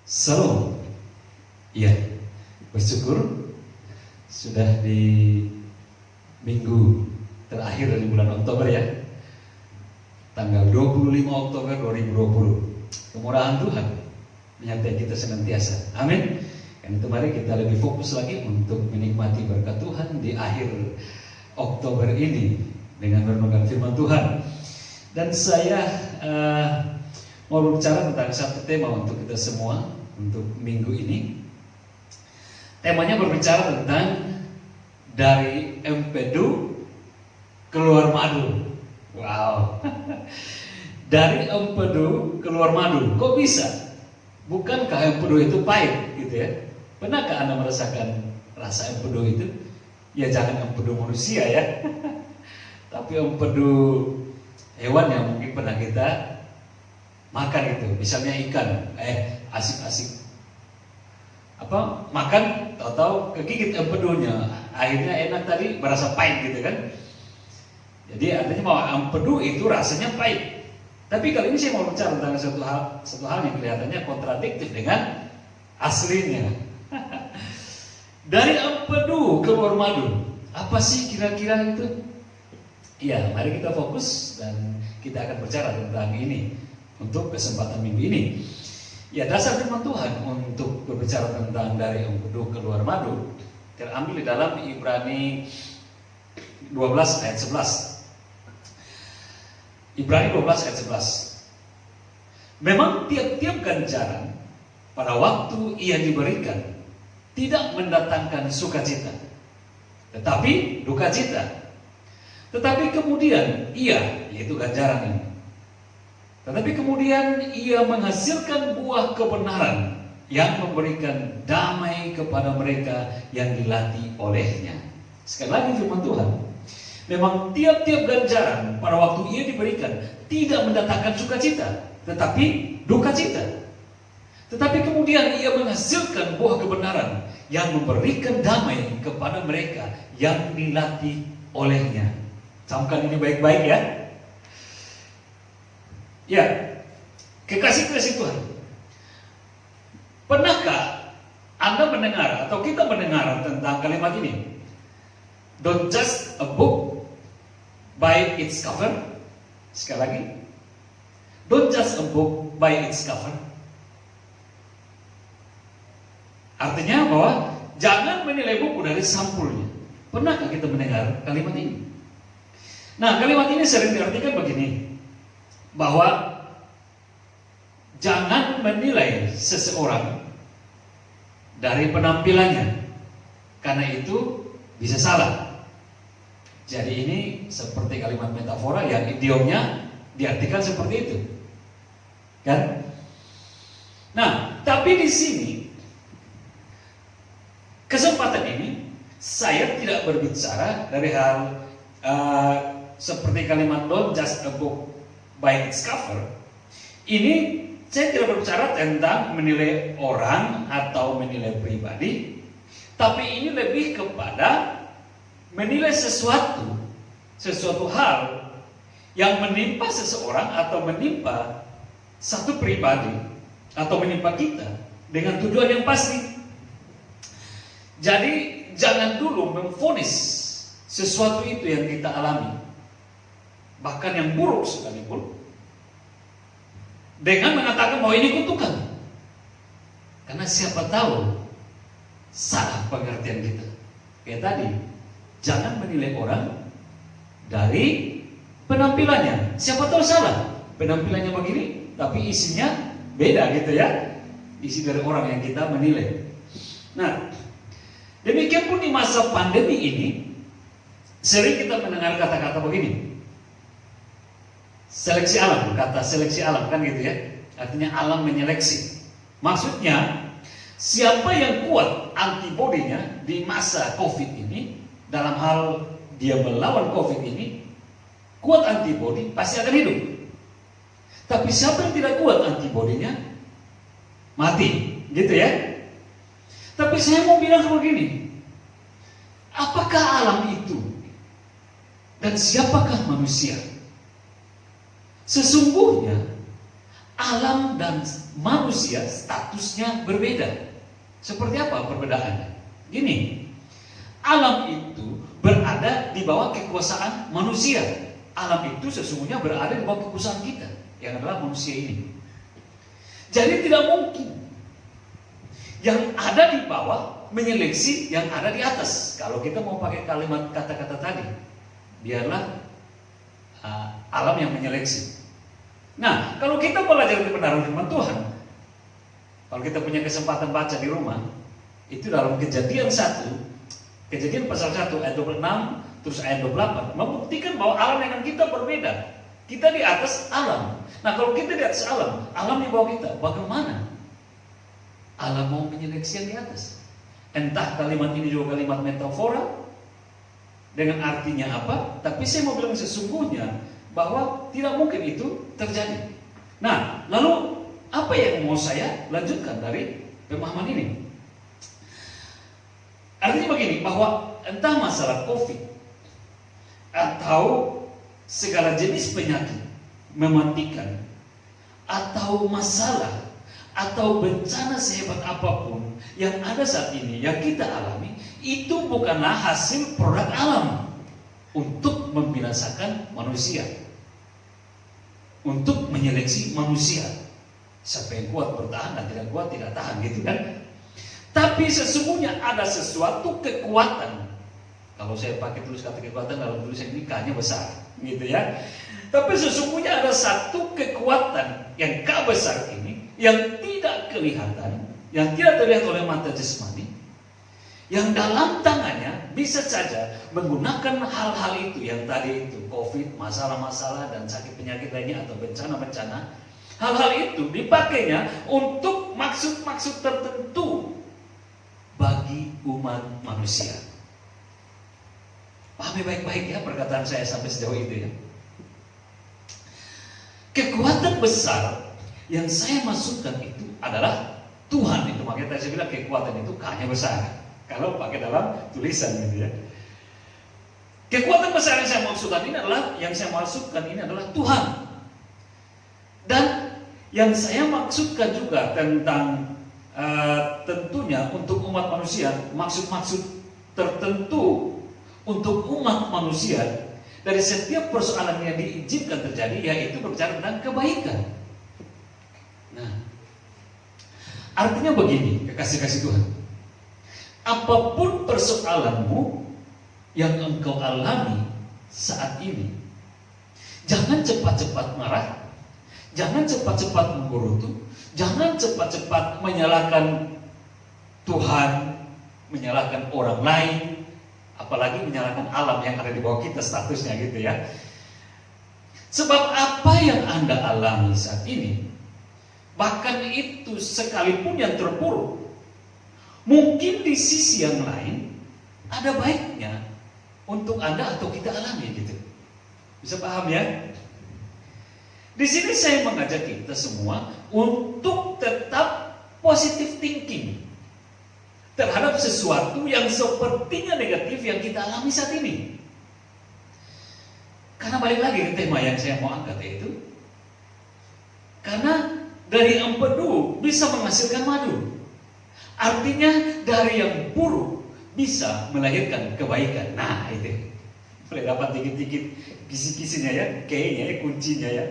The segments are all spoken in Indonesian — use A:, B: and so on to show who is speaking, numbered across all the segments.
A: Shalom. Iya, bersyukur sudah di minggu terakhir dari bulan Oktober ya. Tanggal 25 Oktober 2020. Kemurahan Tuhan menyertai kita senantiasa. Amin. Dan itu mari kita lebih fokus lagi untuk menikmati berkat Tuhan di akhir Oktober ini dengan merenungkan firman Tuhan. Dan saya mau berbicara tentang satu tema untuk kita semua untuk minggu ini. Temanya berbicara tentang dari empedu keluar madu. Wow. Dari empedu keluar madu. Kok bisa? Bukankah empedu itu pahit gitu ya? Pernahkah Anda merasakan rasa empedu itu? Ya jangan empedu manusia ya. Tapi empedu hewan yang mungkin pernah kita makan itu, misalnya ikan, asik-asik makan, tahu kegigit empedunya, akhirnya enak tadi berasa pahit gitu kan. Jadi artinya bahwa empedu itu rasanya pahit. Tapi kali ini saya mau bicara tentang satu hal yang kelihatannya kontradiktif dengan aslinya. Dari empedu keluar madu, apa sih kira-kira itu? Ya, mari kita fokus dan kita akan bicara tentang ini untuk kesempatan minggu ini. Ya, dasar firman Tuhan untuk berbicara tentang dari empedu keluar madu terambil di dalam Ibrani 12 ayat 11. Ibrani 12 ayat 11. Memang tiap-tiap ganjaran pada waktu ia diberikan tidak mendatangkan sukacita, tetapi duka cita. Tetapi kemudian ia, yaitu ganjaran ini, tetapi kemudian ia menghasilkan buah kebenaran yang memberikan damai kepada mereka yang dilatih olehnya. Sekali lagi firman Tuhan, memang tiap-tiap ganjaran pada waktu ia diberikan tidak mendatangkan sukacita, tetapi duka cita. Tetapi kemudian ia menghasilkan buah kebenaran yang memberikan damai kepada mereka yang dilatih olehnya. Camkan ini baik-baik ya. Ya, kekasih-kekasih Tuhan, pernahkah Anda mendengar atau kita mendengar tentang kalimat ini? Don't judge a book by its cover. Sekali lagi, don't judge a book by its cover. Artinya bahwa jangan menilai buku dari sampulnya. Pernahkah kita mendengar kalimat ini? Nah, kalimat ini sering diartikan begini, bahwa jangan menilai seseorang dari penampilannya, karena itu bisa salah. Jadi ini seperti kalimat metafora yang idiomnya diartikan seperti itu, kan? Nah, tapi di sini kesempatan ini saya tidak berbicara dari hal seperti kalimat don't judge a book by its cover. Ini saya tidak berbicara tentang menilai orang atau menilai pribadi, tapi ini lebih kepada menilai sesuatu hal yang menimpa seseorang atau menimpa satu pribadi atau menimpa kita dengan tujuan yang pasti. Jadi jangan dulu memvonis sesuatu itu yang kita alami, bahkan yang buruk sekalipun, dengan mengatakan bahwa ini kutukan. Karena siapa tahu salah pengertian kita. Kayak tadi, jangan menilai orang dari penampilannya. Siapa tahu salah, penampilannya begini, tapi isinya beda gitu ya. Isi dari orang yang kita menilai. Nah, demikian pun di masa pandemi ini, sering kita mendengar kata-kata begini. Seleksi alam, kata seleksi alam kan gitu ya. Artinya alam menyeleksi. Maksudnya siapa yang kuat antibodinya di masa COVID ini, dalam hal dia melawan COVID ini, kuat antibodi pasti akan hidup. Tapi siapa yang tidak kuat antibodinya, mati, gitu ya. Tapi saya mau bilang begini, apakah alam itu dan siapakah manusia? Sesungguhnya alam dan manusia statusnya berbeda. Seperti apa perbedaannya? Gini, alam itu berada di bawah kekuasaan manusia. Alam itu sesungguhnya berada di bawah kekuasaan kita, yang adalah manusia ini. Jadi tidak mungkin yang ada di bawah menyeleksi yang ada di atas. Kalau kita mau pakai kalimat kata-kata tadi, biarlah alam yang menyeleksi. Nah, kalau kita belajar kebenaran firman Tuhan, kalau kita punya kesempatan baca di rumah, itu dalam Kejadian 1, Kejadian pasal 1 ayat 26 terus ayat 28 membuktikan bahwa alam dengan kita berbeda. Kita di atas alam. Nah, kalau kita di atas alam, alam di bawah kita, bagaimana alam mau menyeleksi yang di atas? Entah kalimat ini juga kalimat metafora dengan artinya apa, tapi saya mau bilang sesungguhnya bahwa tidak mungkin itu terjadi. Nah, lalu apa yang mau saya lanjutkan dari pemahaman ini? Artinya begini, bahwa entah masalah COVID atau segala jenis penyakit mematikan, atau masalah atau bencana sehebat apapun yang ada saat ini yang kita alami, itu bukanlah hasil produk alam untuk membinasakan manusia, untuk menyeleksi manusia. Siapa yang kuat bertahan dan tidak kuat tidak tahan, gitu kan? Tapi sesungguhnya ada sesuatu kekuatan. Kalau saya pakai tulis kata kekuatan dalam tulisan ini K-nya besar, gitu ya. Tapi sesungguhnya ada satu kekuatan yang K besar ini yang tidak kelihatan, yang tidak terlihat oleh mata jasmani, yang dalam tangannya bisa saja menggunakan hal-hal itu yang tadi itu, COVID, masalah-masalah dan sakit penyakit lainnya atau bencana-bencana. Hal-hal itu dipakainya untuk maksud-maksud tertentu bagi umat manusia. Pahami baik-baik ya perkataan saya sampai sejauh itu ya. Kekuatan besar yang saya masukkan itu adalah Tuhan. Itu makanya saya bilang kekuatan itu K-nya besar, kalau pakai dalam tulisan gitu ya. Kekuatan besar yang saya maksudkan ini adalah Tuhan. Dan yang saya maksudkan juga tentang tentunya untuk umat manusia, maksud-maksud tertentu untuk umat manusia dari setiap persoalan yang diizinkan terjadi, yaitu berbicara tentang kebaikan. Nah, artinya begini, kekasih-kasih Tuhan, apapun persoalanmu yang engkau alami saat ini, jangan cepat-cepat marah, jangan cepat-cepat menggerutu, jangan cepat-cepat menyalahkan Tuhan, menyalahkan orang lain, apalagi menyalahkan alam yang ada di bawah kita statusnya gitu ya. Sebab apa yang Anda alami saat ini, bahkan itu sekalipun yang terburuk, mungkin di sisi yang lain ada baiknya untuk Anda atau kita alami gitu. Bisa paham ya? Di sini saya mengajak kita semua untuk tetap positive thinking terhadap sesuatu yang sepertinya negatif yang kita alami saat ini. Karena balik lagi ke tema yang saya mau angkat, yaitu karena dari empedu bisa menghasilkan madu. Artinya dari yang buruk bisa melahirkan kebaikan. Nah itu boleh dapat dikit-dikit kisi-kisinya ya, kayaknya ya, kuncinya ya,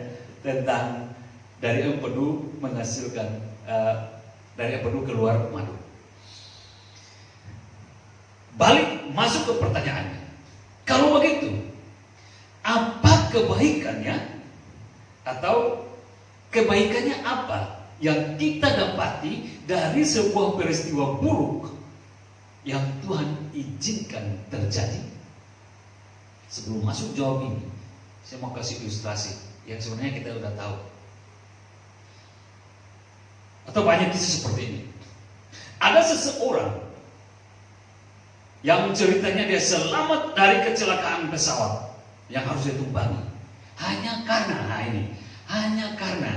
A: tentang dari empedu menghasilkan dari empedu keluar madu. Balik masuk ke pertanyaannya. Kalau begitu, apa kebaikannya atau kebaikannya apa yang kita dapati dari sebuah peristiwa buruk yang Tuhan izinkan terjadi? Sebelum masuk jawab ini, saya mau kasih ilustrasi yang sebenarnya kita udah tahu. Atau banyak kisah seperti ini. Ada seseorang yang ceritanya dia selamat dari kecelakaan pesawat yang harus ditumpangi hanya karena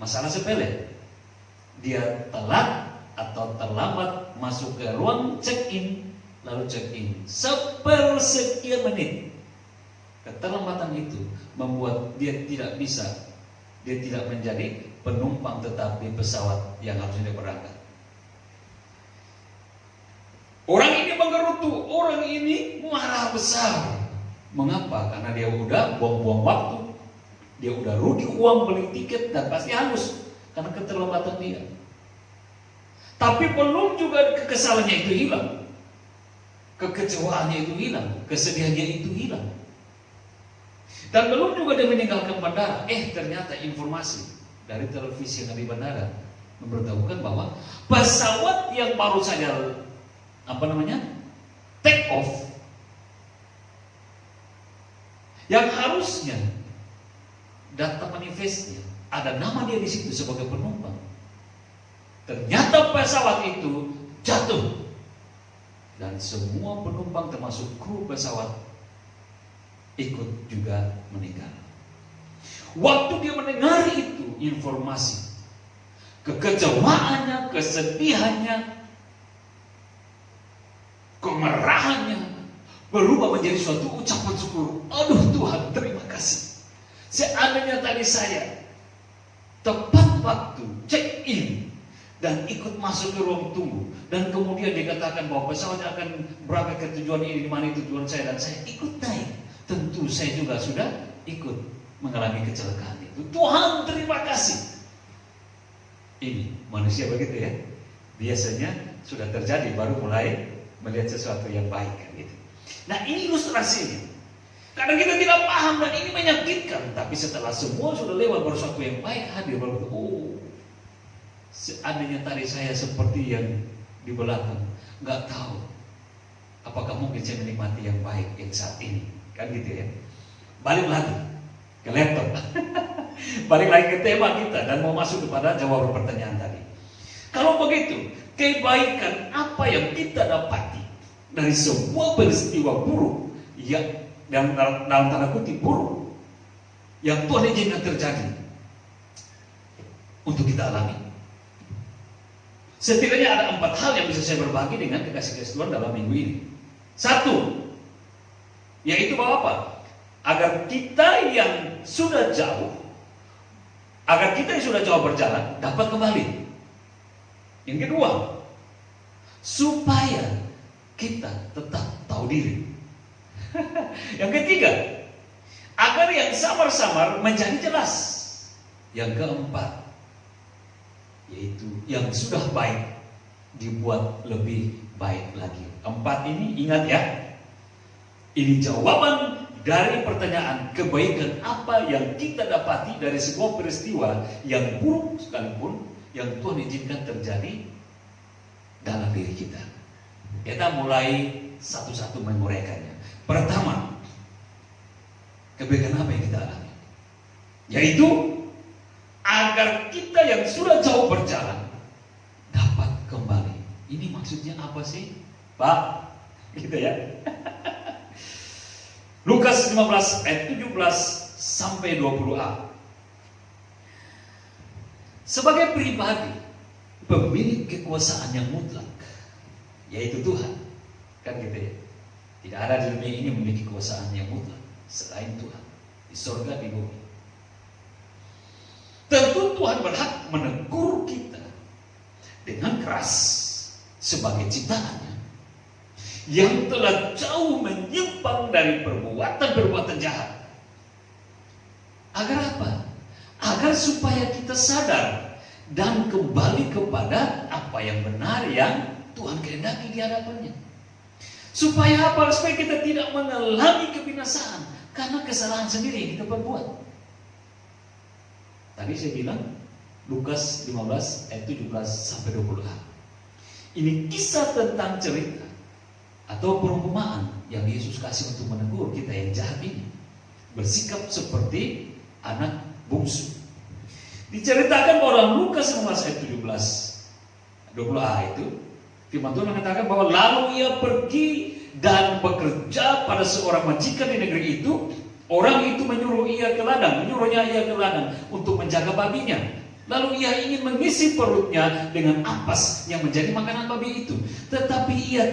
A: masalah sepele. Dia telat atau terlambat masuk ke ruang check-in, lalu check-in sepersekian menit. Keterlambatan itu membuat dia tidak bisa dia tidak menjadi penumpang tetap di pesawat yang harusnya dia berangkat. Orang ini menggerutu, orang ini marah besar. Mengapa? Karena dia udah buang-buang waktu, dia udah rugi uang beli tiket dan pasti hangus karena keterlambatan dia. Tapi belum juga kekesalannya itu hilang, kekecewaannya itu hilang, kesedihannya itu hilang. Dan belum juga dia meninggalkan bandara. Ternyata informasi dari televisi yang ada di bandara memberitahukan bahwa pesawat yang baru saja take off, yang harusnya data manifestnya ada nama dia di situ sebagai penumpang, ternyata pesawat itu jatuh dan semua penumpang termasuk kru pesawat ikut juga meninggal. Waktu dia mendengar itu informasi, kekecewaannya, kesedihannya, kemarahannya berubah menjadi suatu ucapan syukur. Aduh Tuhan, terima kasih. Seandainya tadi saya tepat waktu check in dan ikut masuk ke ruang tunggu, dan kemudian dikatakan bahwa pesawatnya akan berangkat ke tujuan ini, di mana tujuan saya, dan saya ikut naik, tentu saya juga sudah ikut mengalami kecelakaan itu. Tuhan, terima kasih. Ini manusia begitu ya. Biasanya sudah terjadi baru mulai melihat sesuatu yang baik kan gitu. Nah, ini ilustrasinya. Kadang kita tidak paham dan ini menyakitkan, tapi setelah semua sudah lewat baru sesuatu yang baik hadir, baru seandainya tadi saya seperti yang di belakang, nggak tahu apakah mungkin saya menikmati yang baik yang saat ini, kan gitu ya. Balik lagi ke laptop, balik lagi ke tema kita dan mau masuk kepada jawaban pertanyaan tadi. Kalau begitu, kebaikan apa yang kita dapati dari semua peristiwa buruk yang dalam tanda kutip buruk yang Tuhan izinkan terjadi untuk kita alami? Setidaknya ada 4 hal yang bisa saya berbagi dengan kekasih Tuhan dalam minggu ini. 1, yaitu bahwa apa? Agar kita yang sudah jauh berjalan dapat kembali. Yang kedua, supaya kita tetap tahu diri. Yang ketiga, agar yang samar-samar menjadi jelas. Yang keempat, yaitu yang sudah baik dibuat lebih baik lagi. 4 ini ingat ya, ini jawaban dari pertanyaan kebaikan apa yang kita dapati dari sebuah peristiwa yang buruk sekalipun yang Tuhan izinkan terjadi dalam diri kita. Kita mulai satu-satu menguraikannya. Pertama, kebaikan apa yang kita alami? Yaitu agar kita yang sudah jauh berjalan dapat kembali. Ini maksudnya apa sih, Pak? Gitu ya. Lukas 15 ayat 17 sampai 20a. Sebagai pribadi pemilik kekuasaan yang mutlak, yaitu Tuhan, kan gitu ya. Tidak ada di dunia ini memiliki kekuasaan yang mutlak selain Tuhan, di surga, di bumi. Tentu Tuhan berhak menegur kita dengan keras sebagai ciptaannya yang telah jauh menyimpang dari perbuatan-perbuatan jahat. Agar apa? Agar supaya kita sadar dan kembali kepada apa yang benar yang Tuhan kehendaki di hadapannya. Supaya apa? Supaya kita tidak mengalami kebinasaan karena kesalahan sendiri yang kita perbuat. Tadi saya bilang Lukas 15 ayat 17 sampai 20a. Ini kisah tentang cerita atau perumpamaan yang Yesus kasih untuk menegur kita yang jahat ini bersikap seperti anak bungsu. Diceritakan bahwa dalam Lukas 15 ayat 17 20a itu firman Tuhan mengatakan bahwa lalu ia pergi dan bekerja pada seorang majikan di negeri itu. Orang itu menyuruhnya ia ke ladang untuk menjaga babinya. Lalu ia ingin mengisi perutnya dengan ampas yang menjadi makanan babi itu. Tetapi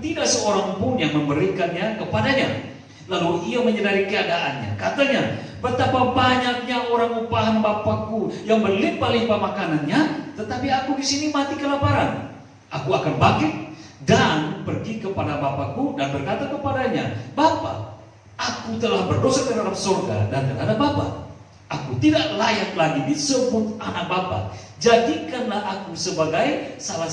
A: tidak seorang pun yang memberikannya kepadanya. Lalu ia menyadari keadaannya. Katanya, betapa banyaknya orang upahan Bapakku yang berlimpah-limpah makanannya, tetapi aku di sini mati kelaparan. Aku akan bangkit dan pergi kepada Bapakku dan berkata kepadanya, Bapa, aku telah berdosa terhadap surga dan terhadap Bapa. Aku tidak layak lagi disebut anak Bapa. Jadikanlah aku sebagai salah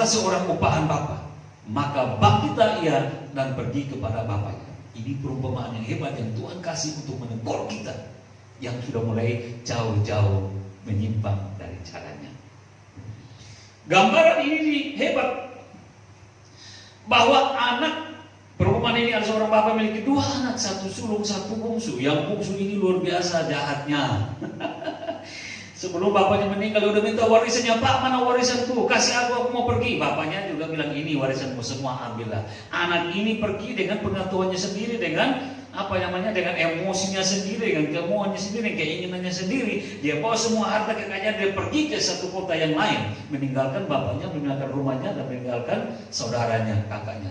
A: seorang upahan Bapa. Maka bangkitlah ia dan pergi kepada Bapaknya. Ini perumpamaan yang hebat yang Tuhan kasih untuk menegur kita yang sudah mulai jauh-jauh menyimpang dari caranya. Gambaran ini hebat, bahwa anak, perumpamaan ini ada seorang bapak memiliki 2 anak, 1 sulung, 1 bungsu. Yang bungsu ini luar biasa jahatnya. Sebelum bapaknya meninggal udah minta warisannya, Pak, mana warisanku? Kasih aku mau pergi. Bapaknya juga bilang, ini warisanmu semua, ambillah. Anak ini pergi dengan pengetahuannya sendiri, dengan dengan emosinya sendiri, dengan kemauannya sendiri, keinginannya sendiri. Dia bawa semua harta kekayaan, dia pergi ke satu kota yang lain, meninggalkan bapaknya, meninggalkan rumahnya, dan meninggalkan saudaranya, kakaknya.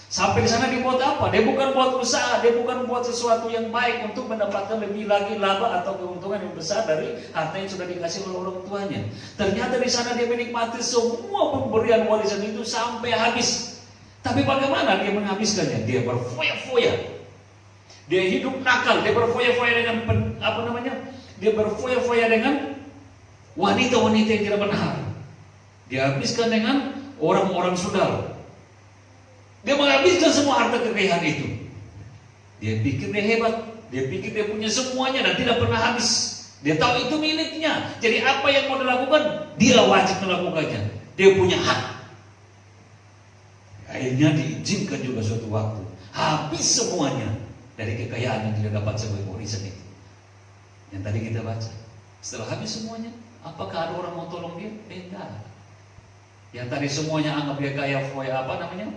A: Sampai di sana dia buat apa? Dia bukan buat usaha, dia bukan buat sesuatu yang baik untuk mendapatkan lebih lagi laba atau keuntungan yang besar dari harta yang sudah dikasih oleh orang tuanya. Ternyata di sana dia menikmati semua pemberian warisan itu sampai habis. Tapi bagaimana dia menghabiskannya? Dia berfoya-foya. Dia hidup nakal, dia berfoya-foya dengan Dia berfoya-foya dengan wanita-wanita yang tidak benar. Dia habiskan dengan orang-orang saudara. Dia menghabiskan semua harta kekayaan itu. Dia pikir dia hebat, dia pikir dia punya semuanya dan tidak pernah habis. Dia tahu itu miliknya. Jadi apa yang mau dilakukan, dia wajib melakukannya. Dia punya hak. Akhirnya diizinkan juga suatu waktu habis semuanya dari kekayaan yang dia dapat sebagai warisan itu. Yang tadi kita baca. Setelah habis semuanya, apakah ada orang mau tolong dia? Tidak. Yang tadi semuanya anggap dia kayak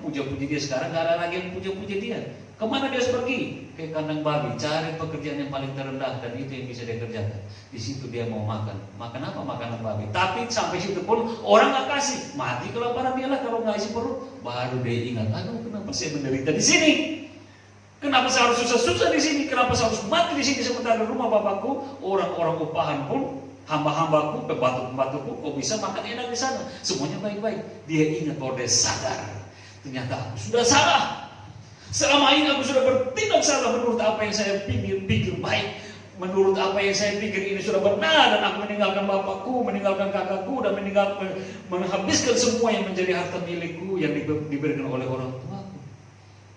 A: puja-puji dia, sekarang gak ada lagi yang puja-puji dia. Kemana dia harus pergi? Ke kandang babi, cari pekerjaan yang paling terendah, dan itu yang bisa dia kerjakan. Di situ dia mau makan. Makan apa? Makanan babi. Tapi sampai situ pun orang gak kasih. Mati kelaparan dia lah kalau gak isi perut. Baru dia ingat, aduh kenapa saya menderita di sini? Kenapa saya harus susah-susah di sini? Kenapa saya harus mati di sini sementara rumah bapakku orang-orang upahan pun, hamba-hambaku, pembantu-pembantuku, kok bisa makan enak di sana? Semuanya baik-baik. Dia ingat bahwa dia sadar, ternyata aku sudah salah. Selama ini aku sudah bertindak salah menurut apa yang saya pikir baik, menurut apa yang saya pikir ini sudah benar, dan aku meninggalkan bapakku, meninggalkan kakakku, dan menghabiskan semua yang menjadi harta milikku yang diberikan oleh orang tuaku.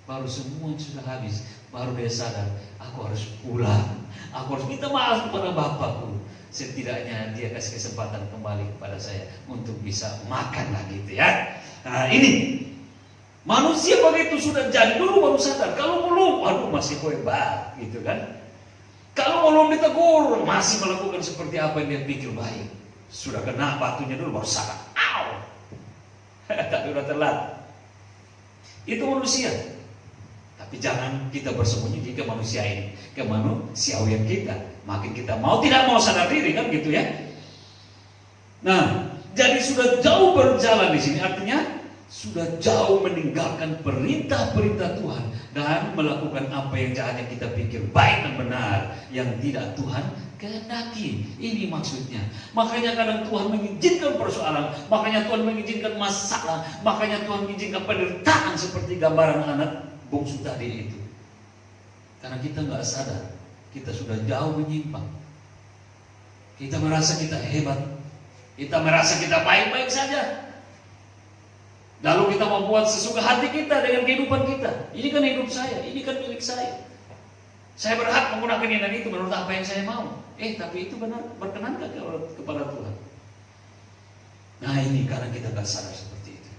A: Baru semua sudah habis, baru dia sadar, aku harus pulang, aku harus minta maaf kepada bapakku. Setidaknya dia kasih kesempatan kembali kepada saya untuk bisa makan lagi gitu ya. Nah ini manusia begitu sudah jadi dulu baru sadar. Kalau belum, aduh masih hebat gitu kan. Kalau belum ditegur masih melakukan seperti apa yang dia pikir baik. Sudah kena batunya dulu baru sadar. Au. Tapi udah telat. Itu manusia. Tapi jangan kita bersembunyi di kemanusiaan, kemanusiawian kita. Makin kita mau tidak mau sadar diri kan gitu ya. Nah, jadi sudah jauh berjalan di sini, artinya sudah jauh meninggalkan perintah-perintah Tuhan dan melakukan apa yang jahatnya kita pikir baik dan benar yang tidak Tuhan kehendaki. Ini maksudnya. Makanya kadang Tuhan mengizinkan persoalan, makanya Tuhan mengizinkan masalah, makanya Tuhan mengizinkan penderitaan seperti gambaran anak bungsu tadi itu. Karena kita nggak sadar. Kita sudah jauh menyimpang. Kita merasa kita hebat. Kita merasa kita baik-baik saja. Lalu kita membuat sesuka hati kita dengan kehidupan kita. Ini kan hidup saya, ini kan milik saya. Saya berhak menggunakan ini dan itu menurut apa yang saya mau. Tapi itu benar, berkenankah kepada Tuhan? Nah ini karena kita gak sadar seperti itu.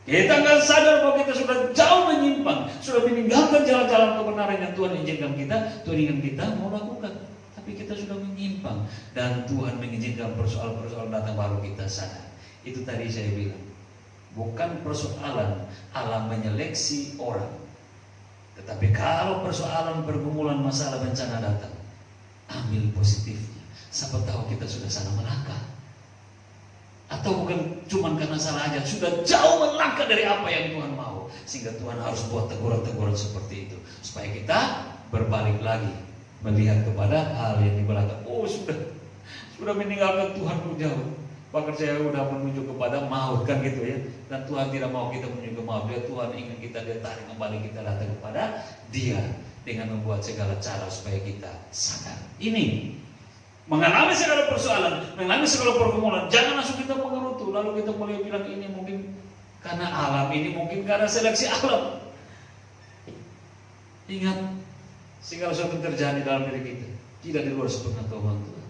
A: Kita nggak sadar bahwa kita sudah jauh menyimpang, sudah meninggalkan jalan-jalan kebenaran yang Tuhan izinkan kita, Tuhan ingin kita mau lakukan. Tapi kita sudah menyimpang dan Tuhan mengizinkan persoalan-persoalan datang baru kita sadar. Itu tadi saya bilang, bukan persoalan Allah menyeleksi orang, tetapi kalau persoalan pergumulan masalah bencana datang, ambil positifnya. Siapa tahu kita sudah salah melangkah. Atau bukan cuma karena salah aja, sudah jauh melangkah dari apa yang Tuhan mau. Sehingga Tuhan harus buat teguran-teguran seperti itu supaya kita berbalik lagi melihat kepada hal yang di belakang. Oh, sudah meninggalkan Tuhan jauh. Bahkan saya sudah menuju kepada maut, kan gitu ya. Dan Tuhan tidak mau kita menuju ke maut. Tuhan ingin kita tarik kembali, kita datang kepada Dia dengan membuat segala cara supaya kita sadar. Ini mengalami segala persoalan, mengalami segala pergumulan, jangan langsung kita mengerutu, lalu kita mulai bilang ini mungkin karena alam, ini mungkin karena seleksi alam. Ingat, segala sesuatu terjadi dalam diri kita tidak di luar sepengetahuan Tuhan.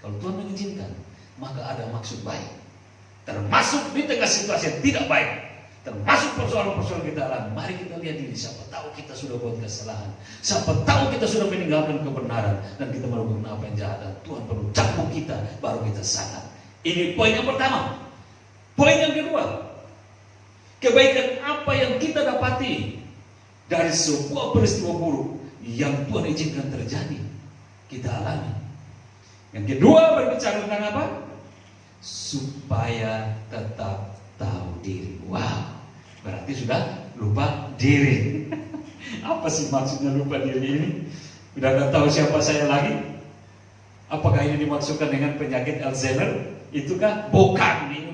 A: Kalau Tuhan mengizinkan, maka ada maksud baik, termasuk di tengah situasi yang tidak baik, termasuk persoalan-persoalan kita alami. Mari kita lihat diri, siapa tahu kita sudah buat kesalahan, siapa tahu kita sudah meninggalkan kebenaran dan kita melakukan apa yang jahat, dan Tuhan perlu cambuk kita baru kita sadar. Ini poin yang pertama. Poin yang kedua, kebaikan apa yang kita dapati dari sebuah peristiwa buruk yang Tuhan izinkan terjadi, kita alami. Yang kedua berbicara tentang apa? Supaya tetap tahu diri. Wow, berarti sudah lupa diri. Apa sih maksudnya lupa diri ini? Sudah gak tahu siapa saya lagi? Apakah ini dimaksudkan dengan penyakit Alzheimer? Itukah? Bukan. Ini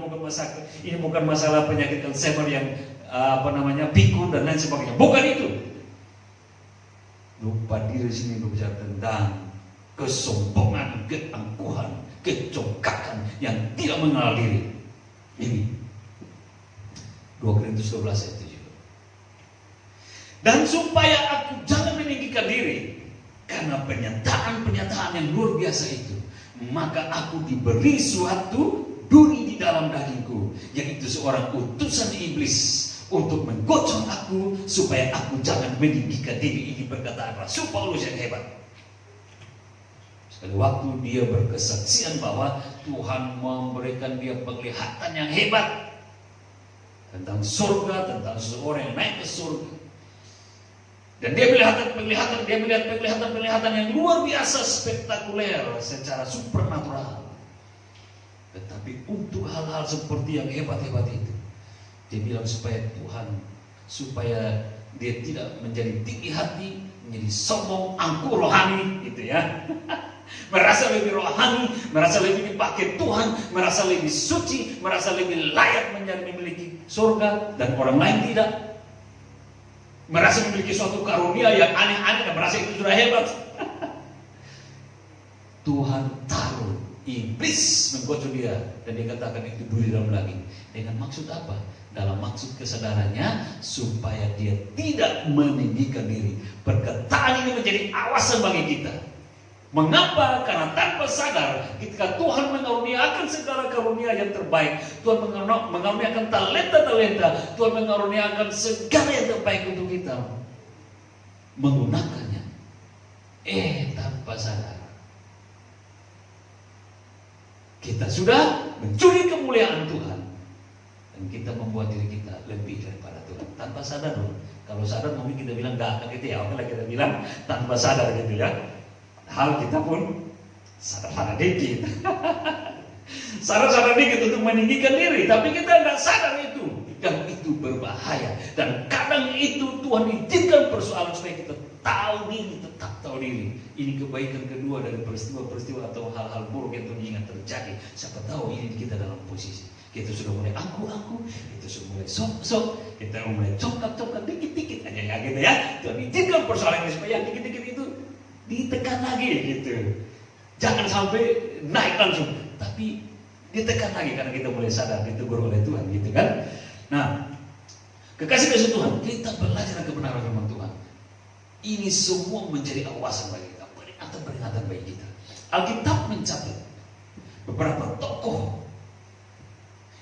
A: bukan masalah penyakit Alzheimer yang pikun dan lain sebagainya. Bukan itu. Lupa diri sini berbicara tentang kesombongan, keangkuhan, kecongkakan yang tidak mengenal diri. Ini 2 Korintus 12 ayat 7. Dan supaya aku jangan meninggikan diri karena pernyataan-pernyataan yang luar biasa itu, maka aku diberi suatu duri di dalam dagingku, yaitu seorang utusan iblis untuk menggocok aku supaya aku jangan meninggikan diri. Ini perkataan Rasul Paulus yang hebat. Sekali waktu dia berkesaksian bahwa Tuhan memberikan dia penglihatan yang hebat tentang surga, tentang seseorang yang naik ke surga. Dan dia melihat penglihatan yang luar biasa spektakuler secara supernatural. Tetapi untuk hal-hal seperti yang hebat-hebat itu, dia bilang supaya dia tidak menjadi tinggi hati, menjadi sombong, angkuh rohani, gitu ya. Merasa lebih rohani, merasa lebih dipakai Tuhan, merasa lebih suci, merasa lebih layak memiliki surga dan orang lain tidak. Merasa memiliki suatu karunia yang aneh-aneh dan merasa itu sudah hebat. Tuhan taruh iblis menggocok dia dan dia katakan itu duri dalam daging. Dengan maksud apa? Dalam maksud kesadarannya supaya dia tidak meninggikan diri. Perkataan ini menjadi awasan bagi kita. Mengapa? Karena tanpa sadar ketika Tuhan mengaruniakan segala karunia yang terbaik, Tuhan mengaruniakan talenta-talenta, Tuhan mengaruniakan segala yang terbaik untuk kita, menggunakannya tanpa sadar kita sudah mencuri kemuliaan Tuhan dan kita membuat diri kita lebih daripada Tuhan tanpa sadar loh. Kalau sadar mungkin kita bilang gak akan gitu ya, oke lah kita bilang tanpa sadar gitu ya. Hal kita pun sadar-sadar dikit. Sadar-sadar dikit untuk meninggikan diri, tapi kita nggak sadar itu, dan itu berbahaya. Dan kadang itu Tuhan izinkan persoalan supaya kita tahu diri, tetap tahu diri. Ini kebaikan kedua dari peristiwa-peristiwa atau hal-hal buruk yang Tuhan ingat terjadi. Siapa tahu ini kita dalam posisi kita sudah mulai angku-angku, kita sudah mulai sok-sok, kita mulai congkak-congkak dikit-dikit aja ya gitu ya. Tuhan izinkan persoalan ini supaya yang dikit-dikit itu ditekan lagi gitu. Jangan sampai naik langsung, tapi ditekan lagi karena kita mulai sadar ditegur oleh Tuhan gitu kan. Nah, kekasih Tuhan, kita belajar kebenaran firman Tuhan. Ini semua menjadi awasan bagi kita, peringatan bagi kita. Alkitab mencatat beberapa tokoh